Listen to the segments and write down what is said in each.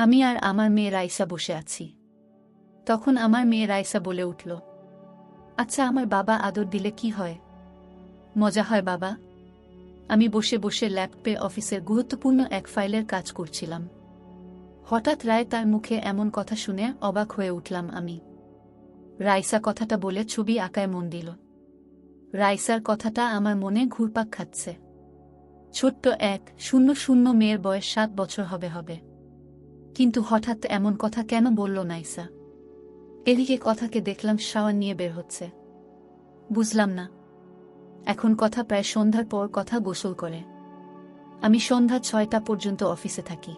আমি আর আমার মেয়ে রাইসা বসে আছি। তখন আমার মেয়ে রাইসা বলে উঠল, আচ্ছা, আমার বাবা আদর দিলে কি হয়? মজা হয় বাবা। আমি বসে বসে ল্যাপটপে অফিসের গুরুত্বপূর্ণ এক ফাইলের কাজ করছিলাম। হঠাৎ রায় তার মুখে এমন কথা শুনে অবাক হয়ে উঠলাম আমি। রাইসা কথাটা বলে ছবি আঁকায় মন দিল। রাইসার কথাটা আমার মনে ঘুরপাক খাচ্ছে। ছোট্ট 1-0-0 মেয়ের বয়স 7 বছর হবে। কিন্তু হঠাৎ এমন কথা কেন বলল নাইসা? এদিকে কথাকে দেখলাম শাওয়ার নিয়ে বের হচ্ছে। বুঝলাম না। এখন কথা প্রায় সন্ধ্যার পর কথা গোসল করে। আমি সন্ধ্যা 6টা পর্যন্ত অফিসে থাকি।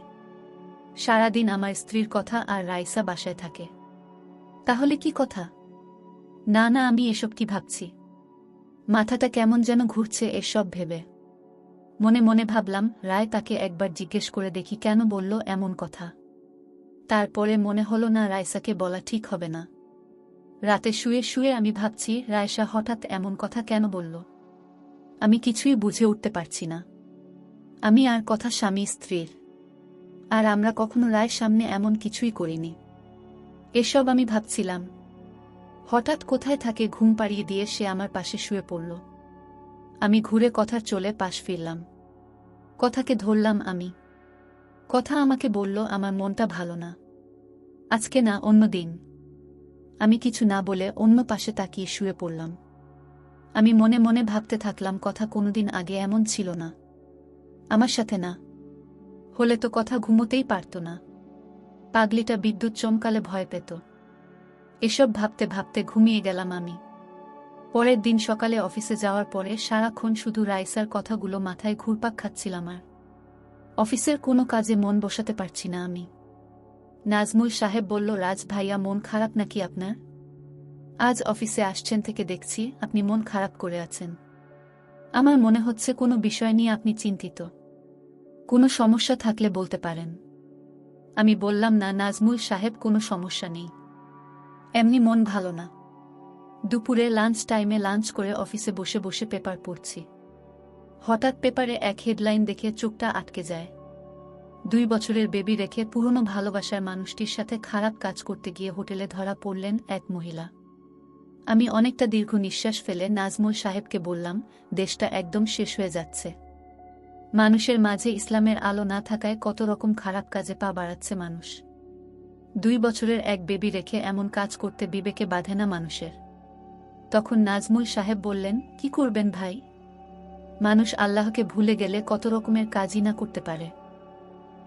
সারাদিন আমার স্ত্রীর কথা আর রাইসা বাসায় থাকে। তাহলে কি কথা? না না, আমি এসব কি ভাবছি? মাথাটা কেমন যেন ঘুরছে এসব ভেবে। মনে মনে ভাবলাম রায় তাকে একবার জিজ্ঞেস করে দেখি কেন বলল এমন কথা। তারপরে মনে হলো না, রাইসাকে বলা ঠিক হবে না। রাতে শুয়ে শুয়ে আমি ভাবছি রাইসা হঠাৎ এমন কথা কেন বলল। আমি কিছুই বুঝে উঠতে পারছি না। আমি আর কথা স্বামী স্ত্রীর, আর আমরা কখনো রায়ের সামনে এমন কিছুই করিনি। এসব আমি ভাবছিলাম। হঠাৎ কোথায় থাকে ঘুম পাড়িয়ে দিয়ে সে আমার পাশে শুয়ে পড়ল। আমি ঘুরে কথার চলে পাশ ফিরলাম। কথাকে ধরলাম আমি। কথা আমাকে বলল আমার মনটা ভালো না। আজকে না, অন্য দিন। আমি কিছু না বলে অন্য পাশে তাকিয়ে শুয়ে পড়লাম। আমি মনে মনে ভাবতে থাকলাম কথা কোনোদিন আগে এমন ছিল না। আমার সাথে না হলে তো কথা ঘুমোতেই পারত না। পাগলিটা বিদ্যুৎ চমকালে ভয় পেত। এসব ভাবতে ভাবতে ঘুমিয়ে গেলাম আমি। পরের দিন সকালে অফিসে যাওয়ার পরে সারাক্ষণ শুধু রাইসার কথাগুলো মাথায় ঘুরপাক খাচ্ছিলাম। আর অফিসের কোনো কাজে মন বসাতে পারছি না আমি। নাজমুল সাহেব বলল, রাজ ভাইয়া, মন খারাপ নাকি আপনার? আজ অফিসে আসছেন থেকে দেখছি আপনি মন খারাপ করে আছেন। আমার মনে হচ্ছে কোনো বিষয় নিয়ে আপনি চিন্তিত। কোনো সমস্যা থাকলে বলতে পারেন। আমি বললাম, না নাজমুল সাহেব, কোনো সমস্যা নেই, এমনি মন ভালো না। দুপুরে লাঞ্চ টাইমে লাঞ্চ করে অফিসে বসে বসে পেপার পড়ছি। হঠাৎ পেপারে এক হেডলাইন দেখে চোখটা আটকে যায়। 2 বছরের বেবি রেখে পুরনো ভালোবাসার মানুষটির সাথে খারাপ কাজ করতে গিয়ে হোটেলে ধরা পড়লেন এক মহিলা। আমি অনেকটা দীর্ঘ নিঃশ্বাস ফেলে নাজমুল সাহেবকে বললাম, দেশটা একদম শেষ হয়ে যাচ্ছে। মানুষের মাঝে ইসলামের আলো না থাকায় কত রকম খারাপ কাজে পা বাড়াচ্ছে মানুষ। 2 বছরের এক বেবি রেখে এমন কাজ করতে বিবেকে বাধে না মানুষের? তখন নাজমুল সাহেব বললেন, কি করবেন ভাই? মানুষ আল্লাহকে ভুলে গেলে কত রকমের কাজই না করতে পারে।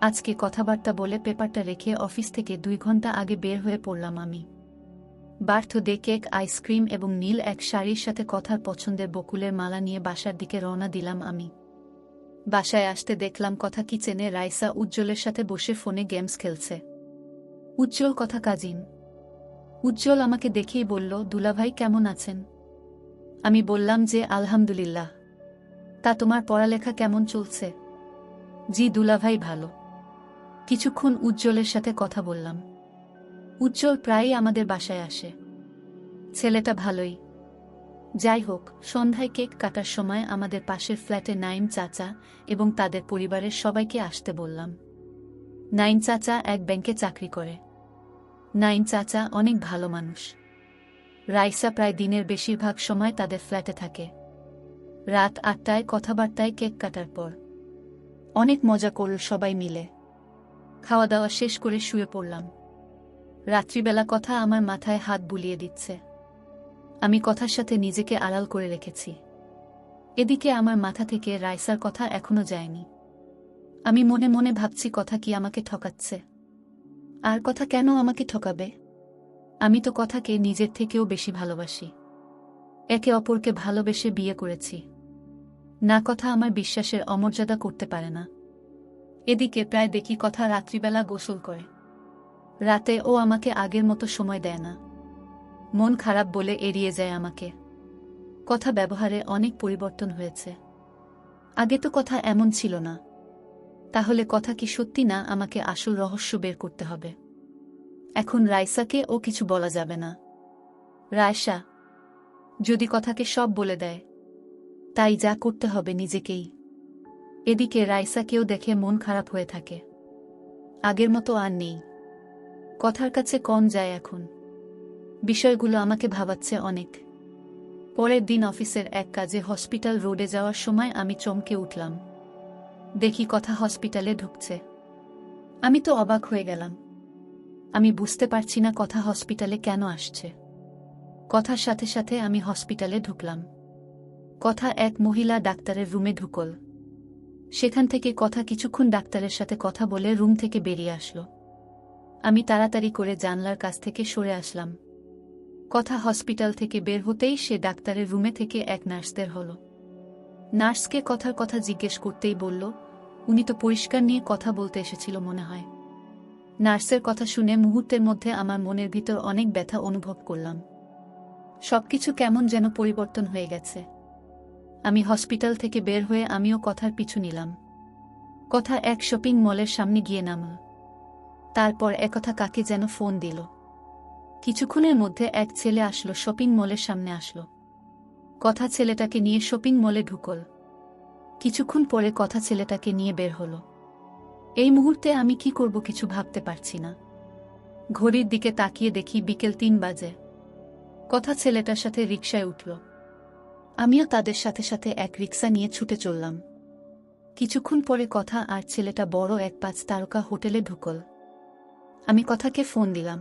আজকে কথাবার্তা বলে পেপারটা রেখে অফিস থেকে 2 ঘন্টা আগে বের হয়ে পড়লাম আমি। বার্থডে কেক, আইসক্রিম এবং নীল এক শাড়ির সাথে কথার পছন্দের বকুলের মালা নিয়ে বাসার দিকে রওনা দিলাম আমি। বাসায় আসতে দেখলাম কথা কিচেনে রাইসা উজ্জ্বলের সাথে বসে ফোনে গেমস খেলছে। উজ্জ্বল কথা কাজিন। উজ্জ্বল আমাকে দেখেই বলল, দুলাভাই কেমন আছেন? আমি বললাম যে আলহামদুলিল্লাহ। তা তোমার পড়ালেখা কেমন চলছে? জি দুলাভাই, ভালো। কিছুক্ষণ উজ্জ্বলের সাথে কথা বললাম। উজ্জ্বল প্রায়ই আমাদের বাসায় আসে। ছেলেটা ভালোই। যাই হোক, সন্ধ্যায় কেক কাটার সময় আমাদের পাশের ফ্ল্যাটে নাইম চাচা এবং তাদের পরিবারের সবাইকে আসতে বললাম। নাইম চাচা এক ব্যাংকে চাকরি করে। নাইম চাচা অনেক ভালো মানুষ। রাইসা প্রায় দিনের বেশিরভাগ সময় তাদের ফ্ল্যাটে থাকে। রাত 8টায় কথাবার্তায় কেক কাটার পর অনেক মজা করল সবাই মিলে। খাওয়া দাওয়া শেষ করে শুয়ে পড়লাম। রাত্রিবেলা কথা আমার মাথায় হাত বুলিয়ে দিচ্ছে। আমি কথার সাথে নিজেকে আড়াল করে রেখেছি। এদিকে আমার মাথা থেকে রাইসার কথা এখনো যায়নি। আমি মনে মনে ভাবছি, কথা কি আমাকে ঠকাচ্ছে? আর কথা কেন আমাকে ঠকাবে? আমি তো কথাকে নিজের থেকেও বেশি ভালোবাসি। একে অপরকে ভালোবেসে বিয়ে করেছি। না, কথা আমার বিশ্বাসের অমর্যাদা করতে পারে না। এদিকে প্রায় দেখি কথা রাত্রিবেলা গোসল করে। রাতে ও আমাকে আগের মতো সময় দেয় না। মন খারাপ বলে এড়িয়ে যায় আমাকে। কথা ব্যবহারে অনেক পরিবর্তন হয়েছে। আগে তো কথা এমন ছিল না। তাহলে কথা কি সত্যি না? আমাকে আসল রহস্য বের করতে হবে। এখন রাইসাকে ও কিছু বলা যাবে না। রায়সা যদি কথাকে সব বলে দেয়, তাই যা করতে হবে নিজেকেই। এদিকে রাইসাকেও দেখে মন খারাপ হয়ে থাকে। আগের মতো আর নেই। কথার কাছে কম যায় এখন। বিষয়গুলো আমাকে ভাবাচ্ছে অনেক। পরের দিন অফিসের এক কাজে হসপিটাল রোডে যাওয়ার সময় আমি চমকে উঠলাম। দেখি কথা হসপিটালে ঢুকছে। আমি তো অবাক হয়ে গেলাম। আমি বুঝতে পারছি না কথা হসপিটালে কেন আসছে। কথার সাথে সাথে আমি হসপিটালে ঢুকলাম। কথা এক মহিলা ডাক্তারের রুমে ঢুকল। সেখান থেকে কথা কিছুক্ষণ ডাক্তারের সাথে কথা বলে রুম থেকে বেরিয়ে আসলো। আমি তাড়াতাড়ি করে জানলার কাছ থেকে সরে আসলাম। কথা হসপিটাল থেকে বের হতেই সে ডাক্তারের রুমে থেকে এক নার্সদের হল। নার্সকে কথার কথা জিজ্ঞেস করতেই বলল, উনি তো পরিষ্কার নিয়ে কথা বলতে এসেছিল মনে হয়। নার্সের কথা শুনে মুহূর্তের মধ্যে আমার মনের ভিতর অনেক ব্যথা অনুভব করলাম। সবকিছু কেমন যেন পরিবর্তন হয়ে গেছে। আমি হসপিটাল থেকে বের হয়ে আমিও কথার পিছু নিলাম। কথা এক শপিং মলের সামনে গিয়ে নামল। তারপর একথা কাকে যেন ফোন দিল। কিছুক্ষণের মধ্যে এক ছেলে আসলো, শপিং মলের সামনে আসলো। কথা ছেলেটাকে নিয়ে শপিং মলে ঢুকল। কিছুক্ষণ পরে কথা ছেলেটাকে নিয়ে বের হলো। এই মুহূর্তে আমি কি করব কিছু ভাবতে পারছি না। ঘড়ির দিকে তাকিয়ে দেখি বিকেল ৩ বাজে। কথা ছেলেটার সাথে রিকশায় উঠল। আমিও তাদের সাথে সাথে এক রিকশা নিয়ে ছুটে চললাম। কিছুক্ষণ পরে কথা আর ছেলেটা বড় এক ৫ তারকা হোটেলে ঢুকল। আমি কথাকে ফোন দিলাম।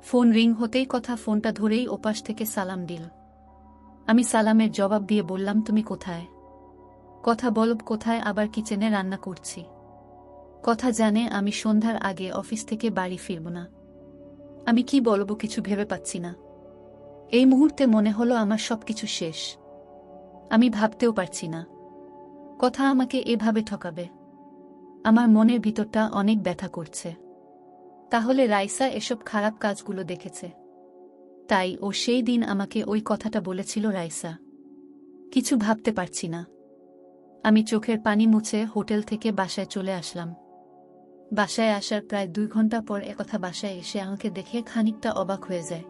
ফোন রিং হতেই কথা ফোনটা ধরেই ওপাশ থেকে সালাম দিল। আমি সালামের জবাব দিয়ে বললাম, তুমি কোথায়? কথা বলব কোথায়, আবার কিচেনে রান্না করছি। কথা জানে আমি সন্ধ্যার আগে অফিস থেকে বাড়ি ফিরব না। আমি কি বলবো কিছু ভেবে পাচ্ছি না। এই মুহূর্তে মনে হলো আমার সবকিছু শেষ। আমি ভাবতেও পারছি না কথা আমাকে এভাবে ঠকাবে। আমার মনের ভিতরটা অনেক ব্যথা করছে। তাহলে রাইসা এসব খারাপ কাজগুলো দেখেছে, তাই ও সেই দিন আমাকে ওই কথাটা বলেছিল। রাইসা কিছু ভাবতে পারছি না। আমি চোখের পানি মুছে হোটেল থেকে বাসায় চলে আসলাম। বাসায় আসার প্রায় ২ ঘন্টা পর একথা বাসায় এসে আমাকে দেখে খানিকটা অবাক হয়ে যায়।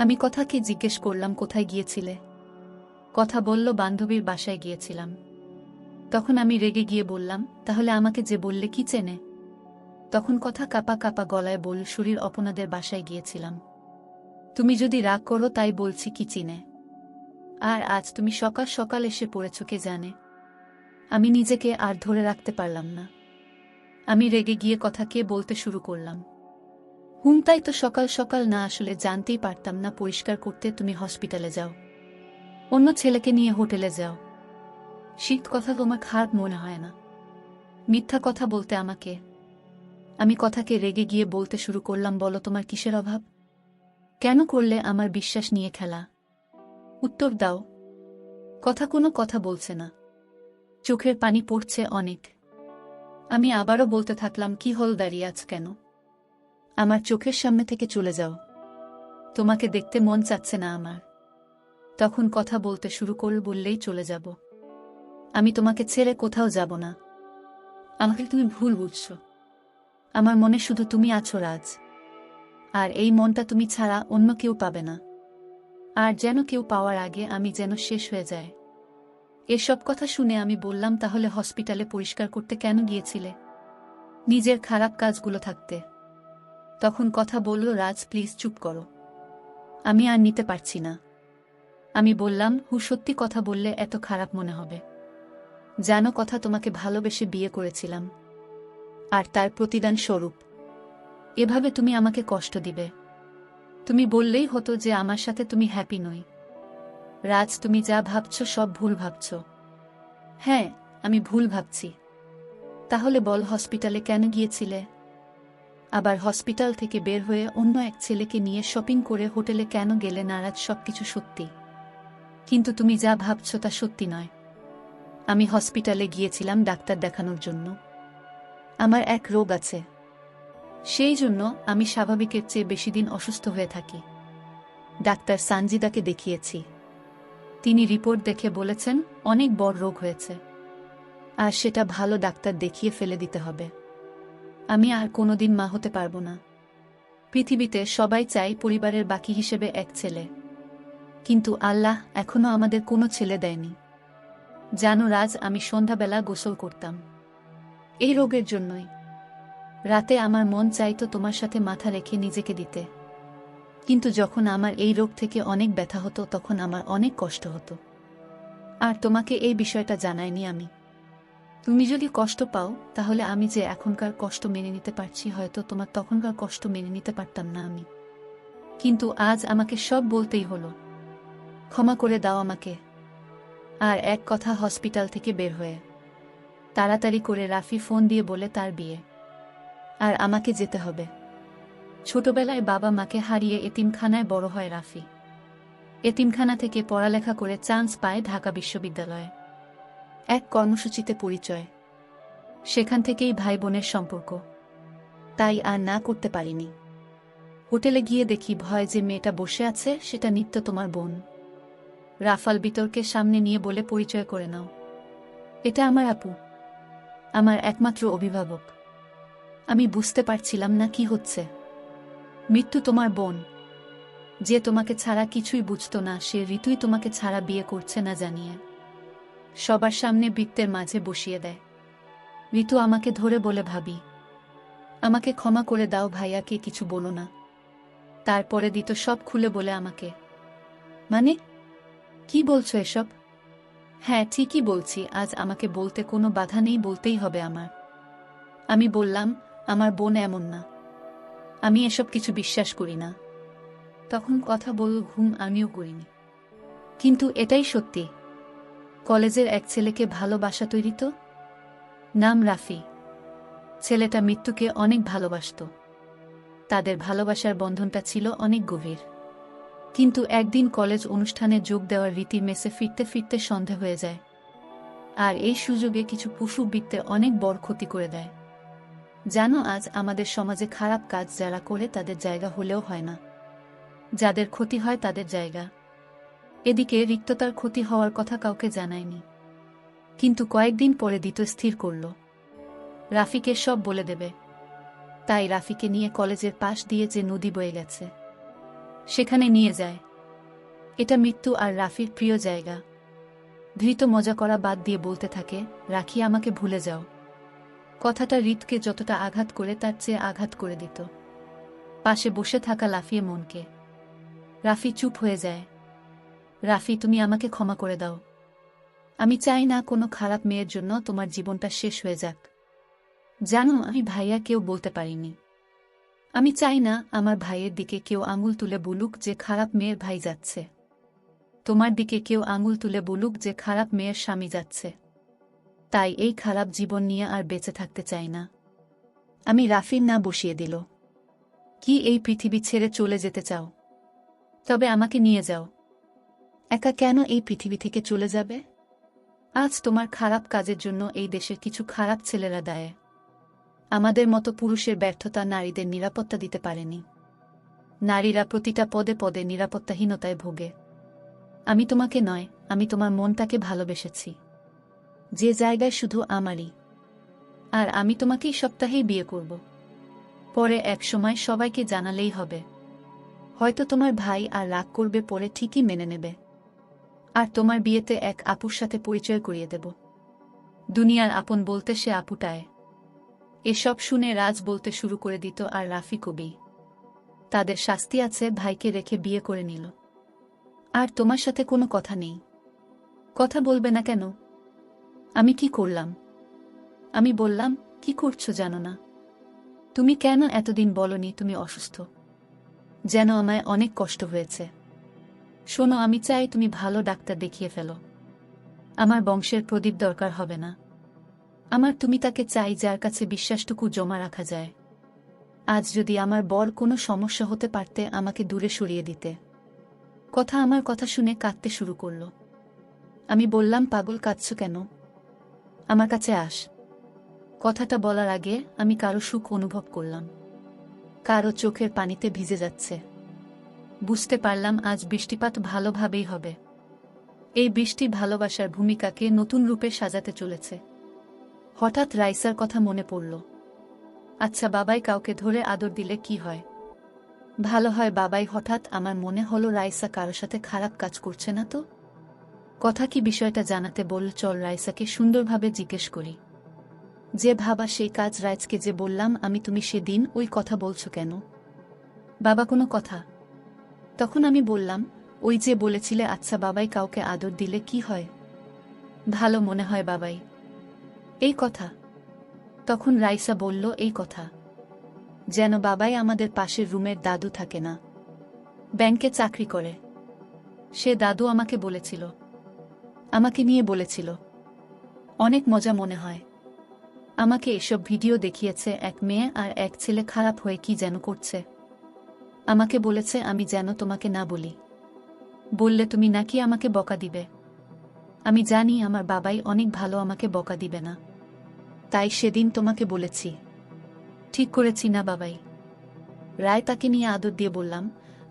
আমি কথাকে জিজ্ঞেস করলাম, কোথায় গিয়েছিলে? কথা বলল, বান্ধবীর বাসায় গিয়েছিলাম। তখন আমি রেগে গিয়ে বললাম, তাহলে আমাকে যে বললে কি চেনে? তখন কথা কাপা কাপা গলায় বলল, শরীর অপনাদের বাসায় গিয়েছিলাম। তুমি যদি রাগ করো তাই বলছি, কি চিনে? আর আজ তুমি সকাল সকাল এসে পড়েছ কে জানে। আমি নিজেকে আর ধরে রাখতে পারলাম না। আমি রেগে গিয়ে কথাকে বলতে শুরু করলাম, তাই তো সকাল সকাল না আসলে জানতেই পারতাম না পরিষ্কার করতে তুমি হসপিটালে যাও, অন্য ছেলেকে নিয়ে হোটেলে যাও। শীত কথা তোমার খারাপ মনে হয় না? মিথ্যা কথা বলতে আমাকে। আমি কথাকে রেগে গিয়ে বলতে শুরু করলাম, বলো তোমার কিসের অভাব? কেন করলে আমার বিশ্বাস নিয়ে খেলা? উত্তর দাও। কথা কোনো কথা বলছে না, চোখের পানি পড়ছে অনেক। আমি আবারও বলতে থাকলাম, কি হল, দাঁড়িয়ে আছ কেন? আমার চোখের সামনে থেকে চলে যাও, তোমাকে দেখতে মন চাচ্ছে না আমার। তখন কথা বলতে শুরু করল, বললেই চলে যাব। আমি তোমাকে ছেড়ে কোথাও যাব না। আমাকে তুমি ভুল বুঝছো। আমার মনে শুধু তুমি আছো রাজ, আর এই মনটা তুমি ছাড়া অন্য কেউ পাবে না। আর যেন কেউ পাওয়ার আগে আমি যেন শেষ হয়ে যায়। এসব কথা শুনে আমি বললাম, তাহলে হসপিটালে পরিষ্কার করতে কেন গিয়েছিলে? নিজের খারাপ কাজগুলো থাকতে। তখন কথা বলল, রাজ প্লিজ চুপ করো, আমি আর নিতে পারছি না। আমি বললাম, সত্যি কথা বললে এত খারাপ মনে হবে? জানো কথা তোমাকে ভালোবেসে বিয়ে করেছিলাম, আর তার প্রতিদান স্বরূপ এভাবে তুমি আমাকে কষ্ট দিবে? তুমি বললেই হতো যে আমার সাথে তুমি হ্যাপি নই। রাজ তুমি যা ভাবছ সব ভুল ভাবছ। হ্যাঁ, আমি ভুল ভাবছি। তাহলে বল হসপিটালে কেন গিয়েছিলে? আবার হসপিটাল থেকে বের হয়ে অন্য এক ছেলেকে নিয়ে শপিং করে হোটেলে কেন গেলে? নারাজ সবকিছু সত্যি, কিন্তু তুমি যা ভাবছ তা সত্যি নয়। আমি হসপিটালে গিয়েছিলাম ডাক্তার দেখানোর জন্য। আমার এক রোগ আছে, সেই জন্য আমি স্বাভাবিকের চেয়ে বেশি দিন অসুস্থ হয়ে থাকি। ডাক্তার সানজিদাকে দেখিয়েছি, তিনি রিপোর্ট দেখে বলেছেন অনেক বড় রোগ হয়েছে, আর সেটা ভালো ডাক্তার দেখিয়ে ফেলে দিতে হবে। আমি আর কোনোদিন মা হতে পারবো না। পৃথিবীতে সবাই চায় পরিবারের বাকি হিসেবে এক ছেলে, কিন্তু আল্লাহ এখনো আমাদের কোনো ছেলে দেয়নি। জানো রাজ, আমি সন্ধ্যাবেলা গোসল করতাম এই রোগের জন্যই। রাতে আমার মন চাইতো তোমার সাথে মাথা রেখে নিজেকে দিতে, কিন্তু যখন আমার এই রোগ থেকে অনেক ব্যথা হতো তখন আমার অনেক কষ্ট হতো। আর তোমাকে এই বিষয়টা জানাইনি আমি। তুমি যদি কষ্ট পাও তাহলে আমি যে এখনকার কষ্ট মেনে নিতে পারছি, হয়তো তোমার তখনকার কষ্ট মেনে নিতে পারতাম না আমি। কিন্তু আজ আমাকে সব বলতেই হলো। ক্ষমা করে দাও আমাকে। আর এক কথা, হসপিটাল থেকে বের হয়ে তাড়াতাড়ি করে রাফি ফোন দিয়ে বলে তার বিয়ে, আর আমাকে যেতে হবে। ছোটবেলায় বাবা মাকে হারিয়ে এতিমখানায় বড় হয় রাফি। এতিমখানা থেকে পড়ালেখা করে চান্স পায় ঢাকা বিশ্ববিদ্যালয়ে। এক কর্মসূচিতে পরিচয়, সেখান থেকেই ভাই বোনের সম্পর্ক। তাই আর না করতে পারিনি। হোটেলে গিয়ে দেখি ভয় যে মেয়েটা বসে আছে সেটা নিত্য তোমার বোন। রাফাল বিতর্কে সামনে নিয়ে বলে, পরিচয় করে নাও, এটা আমার আপু, আমার একমাত্র অভিভাবক। আমি বুঝতে পারছিলাম না কি হচ্ছে। মৃত্যু তোমার বোন, যে তোমাকে ছাড়া কিছুই বুঝতো না, সে ঋতুই তোমাকে ছাড়া বিয়ে করছে না জানিয়ে সবার সামনে বৃত্তের মাঝে বসিয়ে দেয়। ঋতু আমাকে ধরে বলে, ভাবি আমাকে ক্ষমা করে দাও, ভাইয়াকে কিছু বলো না। তারপরে দিত সব খুলে বলে আমাকে। মানে কি বলছো এসব? হ্যাঁ ঠিকই বলছি, আজ আমাকে বলতে কোনো বাধা নেই, বলতেই হবে আমার। আমি বললাম, আমার বোন এমন না, আমি এসব কিছু বিশ্বাস করি না। তখন কথা বলল, ঘুম আমিও করিনি, কিন্তু এটাই সত্যি। কলেজের এক ছেলেকে ভালোবাসা তৈরি তো, নাম রাফি। ছেলেটা মৃত্যুকে অনেক ভালোবাসত। তাদের ভালোবাসার বন্ধনটা ছিল অনেক গভীর। কিন্তু একদিন কলেজ অনুষ্ঠানে যোগ দেওয়ার রীতি মেসে ফিরতে ফিরতে সন্ধে হয়ে যায়। আর এই সুযোগে কিছু পশুবৃত্তে অনেক বড় ক্ষতি করে দেয়। জানো, আজ আমাদের সমাজে খারাপ কাজ যারা করে তাদের জায়গা হলেও হয় না, যাদের ক্ষতি হয় তাদের জায়গা। এদিকে রিক্ততার ক্ষতি হওয়ার কথা কাউকে জানায়নি, কিন্তু কয়েকদিন পরে দিত স্থির করল রাফিকে সব বলে দেবে। তাই রাফিকে নিয়ে কলেজের পাশ দিয়ে যে নদী বয়ে গেছে সেখানে নিয়ে যায়। এটা মৃত্যু আর রাফির প্রিয় জায়গা। ধৃত মজা করা বাদ দিয়ে বলতে থাকে, রাখি আমাকে ভুলে যাও। কথাটা রিতকে যতটা আঘাত করে তার চেয়ে আঘাত করে দিত পাশে বসে থাকা লাফিয়ে মনকে। রাফি চুপ হয়ে যায়। রাফি, তুমি আমাকে ক্ষমা করে দাও। আমি চাই না কোনো খারাপ মেয়ের জন্য তোমার জীবনটা শেষ হয়ে যাক। জানো, আমি ভাইয়া কেউ বলতে পারিনি। আমি চাই না আমার ভাইয়ের দিকে কেউ আঙুল তুলে বলুক যে খারাপ মেয়ের ভাই যাচ্ছে। তোমার দিকে কেউ আঙুল তুলে বলুক যে খারাপ মেয়ের স্বামী যাচ্ছে। তাই এই খারাপ জীবন নিয়ে আর বেঁচে থাকতে চাই না। আমি রাফির না বসিয়ে দিল, কি এই পৃথিবী ছেড়ে চলে যেতে চাও? তবে আমাকে নিয়ে যাও। একা কেন এই পৃথিবী থেকে চলে যাবে? আজ তোমার খারাপ কাজের জন্য এই দেশের কিছু খারাপ ছেলেরা দায়ে। আমাদের মতো পুরুষের ব্যর্থতা নারীদের নিরাপত্তা দিতে পারেনি। নারীরা প্রতিটা পদে পদে নিরাপত্তাহীনতায় ভোগে। আমি তোমাকে নয়, আমি তোমার মনটাকে ভালোবেসেছি, যে জায়গায় শুধু আমারই। আর আমি তোমাকেই সপ্তাহেই বিয়ে করব। পরে এক সময় সবাইকে জানালেই হবে। হয়তো তোমার ভাই আর রাগ করবে, পরে ঠিকই মেনে নেবে। আর তোমার বিয়েতে এক আপুর সাথে পরিচয় করিয়ে দেব। দুনিয়ার আপন বলতে সে আপুটায়। এসব শুনে রাজ বলতে শুরু করে দিত, আর রাফি কবি। তাদের শাস্তি আছে, ভাইকে রেখে বিয়ে করে নিল। আর তোমার সাথে কোনো কথা নেই। কথা বলবে না কেন? আমি কি করলাম? আমি বললাম, কি করছো জানো না? তুমি কেন এতদিন বলনি তুমি অসুস্থ? যেন আমায় অনেক কষ্ট হয়েছে। শোনো, আমি চাই তুমি ভালো ডাক্তার দেখিয়ে ফেলো। আমার বংশের প্রদীপ দরকার হবে না। আমার তুমি তাকে চাই যার কাছে বিশ্বাসটুকু জমা রাখা যায়। আজ যদি আমার বর কোনো সমস্যা হতে পারতে আমাকে দূরে সরিয়ে দিতে। আমার কথা শুনে কাঁদতে শুরু করল। আমি বললাম, পাগল, কাঁদছ কেন? আমার কাছে আস। কথাটা বলার আগে আমি কারো সুখ অনুভব করলাম। কারো চোখের পানিতে ভিজে যাচ্ছে। বুঝতে পারলাম আজ বৃষ্টিপাত ভালোভাবেই হবে। এই বৃষ্টি ভালোবাসার ভূমিকাকে নতুন রূপে সাজাতে চলেছে। হঠাৎ রাইসার কথা মনে পড়ল। আচ্ছা, বাবাই কাউকে ধরে আদর দিলে কি হয়? ভালো হয় বাবাই। হঠাৎ আমার মনে হলো, রাইসা কারো সাথে খারাপ কাজ করছে না তো? কথা কি বিষয়টা জানাতে বলল, চল রাইসাকে সুন্দরভাবে জিজ্ঞেস করি। যে ভাবা সেই কাজ। রাজকে যে বললাম আমি, তুমি সেদিন ওই কথা বলছো কেন? বাবা কোনো কথা? তখন আমি বললাম, ওই যে বলেছিলে আচ্ছা বাবাই কাউকে আদর দিলে কি হয়? ভালো মনে হয় বাবাই। এই কথা। তখন রাইসা বলল, এই কথা। যেন বাবাই আমাদের পাশের রুমের দাদু থাকে না, ব্যাংকে চাকরি করে। সে দাদু আমাকে বলেছিল, আমাকে নিয়ে বলেছিল। অনেক মজা মনে হয়। আমাকে এসব ভিডিও দেখিয়েছে, এক মেয়ে আর এক ছেলে খারাপ হয়ে কি যেন করছে। আমাকে বলেছে আমি যেন তোমাকে না বলি, বললে তুমি নাকি আমাকে বকা দিবে। আমি জানি আমার বাবাই অনেক ভালো, আমাকে বকা দিবে না, তাই সেদিন তোমাকে বলেছি। ঠিক করেছি না বাবাই? রায় তাকে নিয়ে আদর দিয়ে বললাম,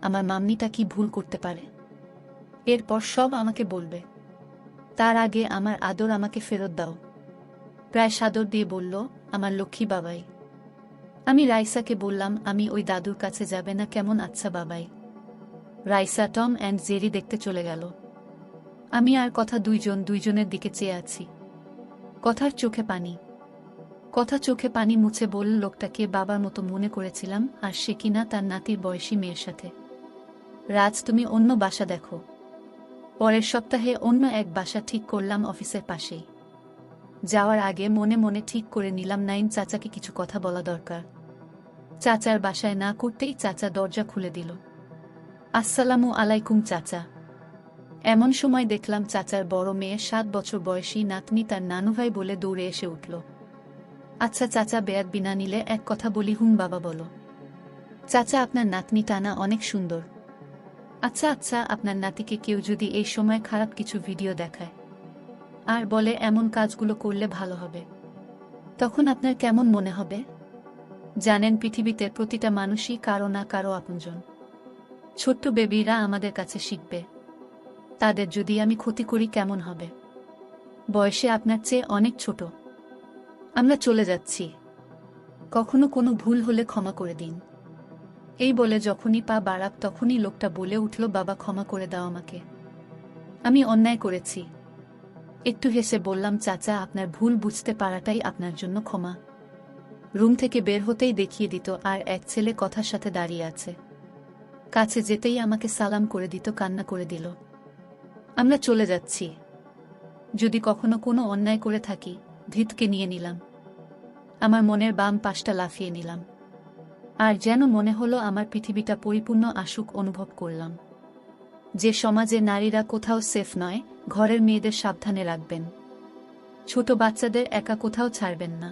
আমার মাম্মিটা কি ভুল করতে পারে? এরপর সব আমাকে বলবে, তার আগে আমার আদর আমাকে ফেরত দাও। প্রায় সাদর দিয়ে বলল, আমার লক্ষ্মী বাবাই। আমি রাইসাকে বললাম, আমি ওই দাদুর কাছে যাবে না কেমন? আচ্ছা বাবাই। রাইসা টম অ্যান্ড জেরি দেখতে চলে গেল। আমি আর কথা দুইজনের দিকে চেয়ে আছি। কথার চোখে পানি। কথা চোখে পানি মুছে বলল, লোকটাকে বাবার মতো মনে করেছিলাম, আর সে কিনা তার নাতির বয়সী মেয়ের সাথে। রাজ, তুমি অন্য বাসা দেখো। পরের সপ্তাহে অন্য এক বাসা ঠিক করলাম অফিসের পাশেই। যাওয়ার আগে মনে মনে ঠিক করে নিলাম নাইম চাচাকে কিছু কথা বলা দরকার। চাচার বাসায় না করতেই চাচা দরজা খুলে দিল। আসসালামু আলাইকুম চাচা। এমন সময় দেখলাম চাচার বড় মেয়ে 7 বছর বয়সী নাতনি তার নানুভাই বলে দৌড়ে এসে উঠল। আচ্ছা চাচা, বেয়াদ বিনা নিলে এক কথা বলি। হুম বাবা বলো। চাচা, আপনার নাতনিটা না অনেক সুন্দর। আচ্ছা আচ্ছা, আপনার নাতিকে কেউ যদি এই সময় খারাপ কিছু ভিডিও দেখায় আর বলে এমন কাজগুলো করলে ভালো হবে, তখন আপনার কেমন মনে হবে? জানেন পৃথিবীতে প্রতিটা মানুষই কারো না কারো আপনজন। ছোট্ট বেবিরা আমাদের কাছে শিখবে। তাদের যদি আমি ক্ষতি করি কেমন হবে? বয়সে আপনার চেয়ে অনেক ছোট। আমরা চলে যাচ্ছি। কখনো কোনো ভুল হলে ক্ষমা করে দিন। এই বলে যখনই পা বাড়াক তখনই লোকটা বলে উঠল, বাবা ক্ষমা করে দাও আমাকে, আমি অন্যায় করেছি। একটু হেসে বললাম, চাচা আপনার ভুল বুঝতে পারাটাই আপনার জন্য ক্ষমা। রুম থেকে বের হতেই দেখিয়ে দিত আর এক ছেলে কথার সাথে দাঁড়িয়ে আছে। কাছে যেতেই আমাকে সালাম করে দিত, কান্না করে দিল। আমরা চলে যাচ্ছি। যদি কখনো কোনো অন্যায় করে থাকি, ধৃতকে নিয়ে নিলাম। আমার মনের বাম পাশটা লাফিয়ে নিলাম। আর যেন মনে হলো আমার পৃথিবীটা পরিপূর্ণ আশুক অনুভব করলাম। যে সমাজে নারীরা কোথাও সেফ নয়, ঘরের মেয়েদের সাবধানে রাখবেন। ছোট বাচ্চাদের একা কোথাও ছাড়বেন না।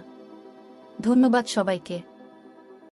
ধন্যবাদ সবাইকে।